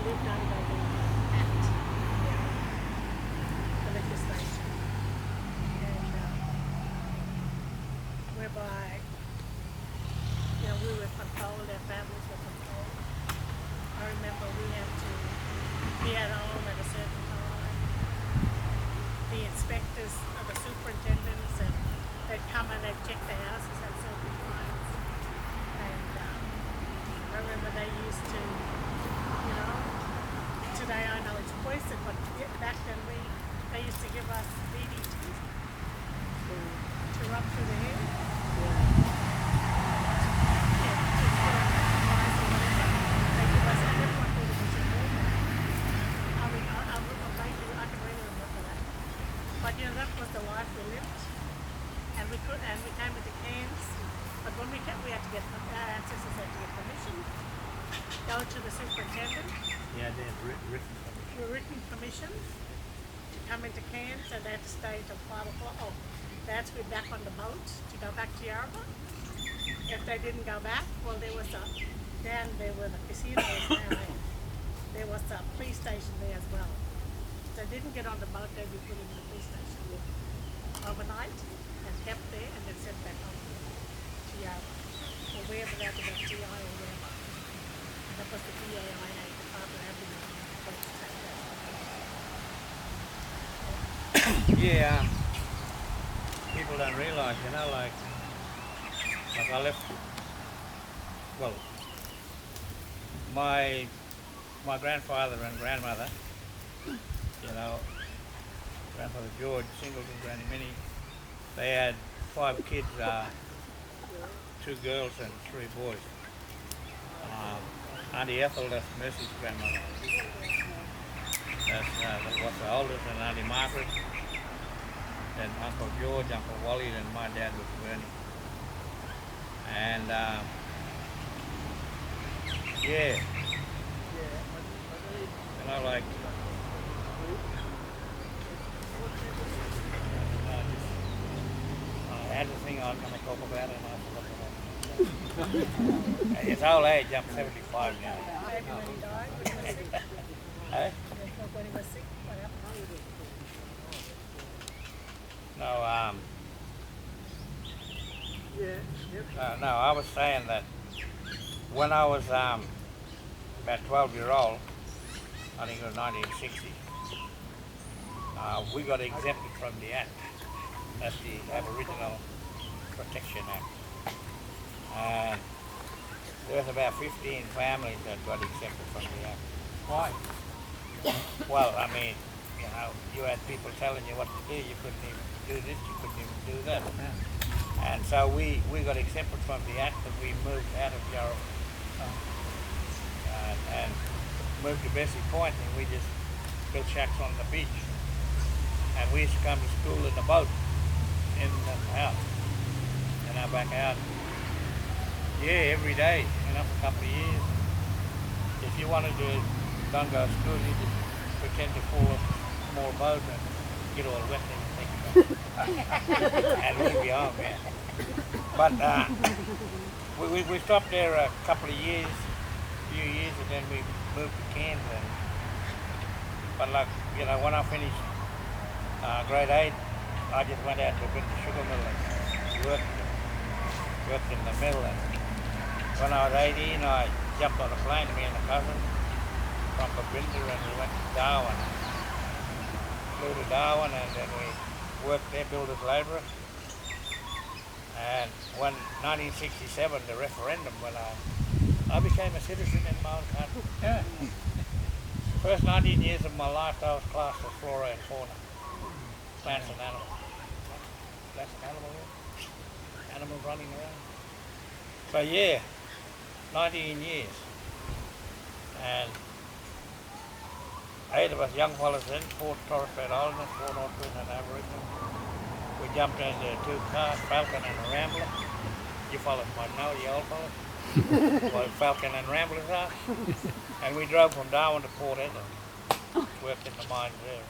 lived under the Act, the legislation, and whereby we were controlled, our families were controlled. I remember we had to be at home at a certain time. The inspectors or the superintendents, and they'd come and they'd check the houses at certain times. And I remember they used to, today I know it's poison, but back then they used to give us DDTs to rub through the hair. That was the life we lived, and we came into Cairns. But when we came, we had to get our ancestors had to get permission, go to the superintendent. Yeah, they had written permission to come into Cairns, and they had to stay till 5 o'clock. Oh, they had to be back on the boat to go back to Yarra. If they didn't go back, well, there was down there where the casino is now. There was a police station there as well. If they didn't get on the boat, they'd be put into the police station overnight and kept there and then sent back home to Yarra or wherever they had to go, TI or wherever. That was the PAIA, Department of Aboriginal. Yeah, people don't realise, like I left, well, my grandfather and grandmother, Grandfather George, Singleton, Granny Minnie, they had 5 kids, 2 girls and 3 boys. Auntie Ethel, that's Mercy's grandmother. That was the oldest, and Auntie Margaret, then Uncle George, Uncle Wally, and my dad was Bernie. And like I had the thing I was going to talk about it and I forgot about it. It's old age, I'm 75 now. Maybe when he died, when he was sick. Eh? When he was sick, what happened? No, I was saying that when I was about 12-year-old, I think it was 1960, we got exempted from the Act. That's the Aboriginal Protection Act. And there was about 15 families that got exempted from the Act. Why? Well, I mean, you had people telling you what to do. You couldn't even do this, you couldn't even do that. Yeah. And so we got exempted from the Act and we moved out of Yarra and moved to Bessie Point, and we just built shacks on the beach. And we used to come to school in the boat, in and out, back out. Yeah, every day, for a couple of years. If you wanted to don't go to school, you just pretend to fall off a small boat and get all wet and take it back. And we'd be home, yeah. But we stopped there a couple of years, few years, and then we moved to Cairns. But when I finished grade 8, I just went out to a bit of sugar mill and worked in the mill. And when I was 18, I jumped on a plane, me and a cousin, from Babinda, and we went to Darwin. Flew to Darwin, and then we worked there, builders labourer. And when 1967, the referendum, when I became a citizen in my own country. Yeah. First 19 years of my life, I was classed as flora and fauna, plants and animals. Plants and animals running around. So yeah, 19 years. And 8 of us young fellas then, 4 Torres Strait Islanders, 4 North Queensland Aboriginals. We jumped into 2 cars, Falcon and a Rambler. You fellas might know, you old fellas. What Falcon and Ramblers are. And we drove from Darwin to Port Edward. Worked in the mines there.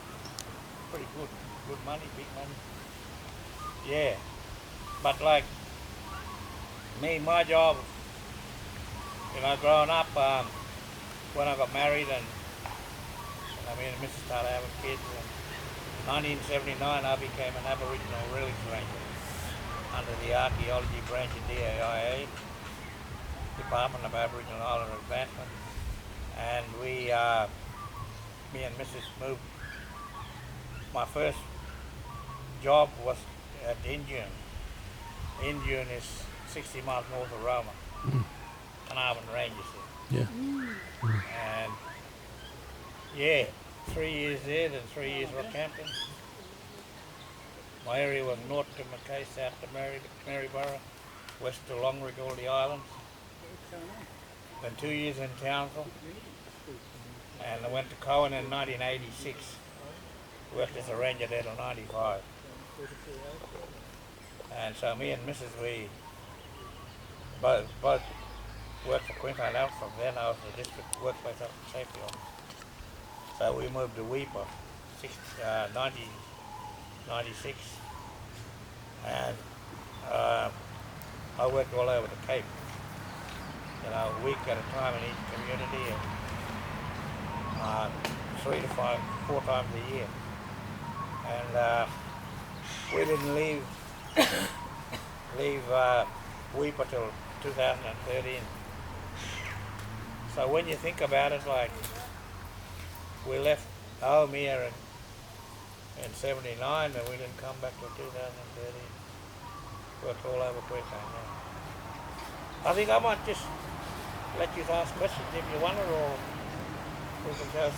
Pretty good. Good money, big money. Yeah. But like me, my job, growing up, when I got married and me and Mrs. started having kids. And in 1979, I became an Aboriginal Relics Ranger under the Archaeology Branch of DAIA, Department of Aboriginal Island Advancement. And me and Mrs. moved. My first job was at Injune. Injune is 60 miles north of Roma. Carnarvon Ranges there. Yeah. And yeah, 3 years there, then 3 years Rockhampton. My area was north to Mackay, south to Maryborough, west to Longrig, all the islands. Then 2 years in Townsville. And I went to Cowan in 1986. Worked as a ranger there till 95. And so me and Mrs. we both worked for Queensland Health. From then I was the district workplace health and safety officer. So we moved to Weipa, 1996. And I worked all over the Cape, a week at a time in each community, and 4 times a year. And we didn't leave Weipa till 2013. So when you think about it, like we left home here in 79 and we didn't come back till 2013. Worked all over Queensland. Yeah. I think I might just let you ask questions if you want it, or we can go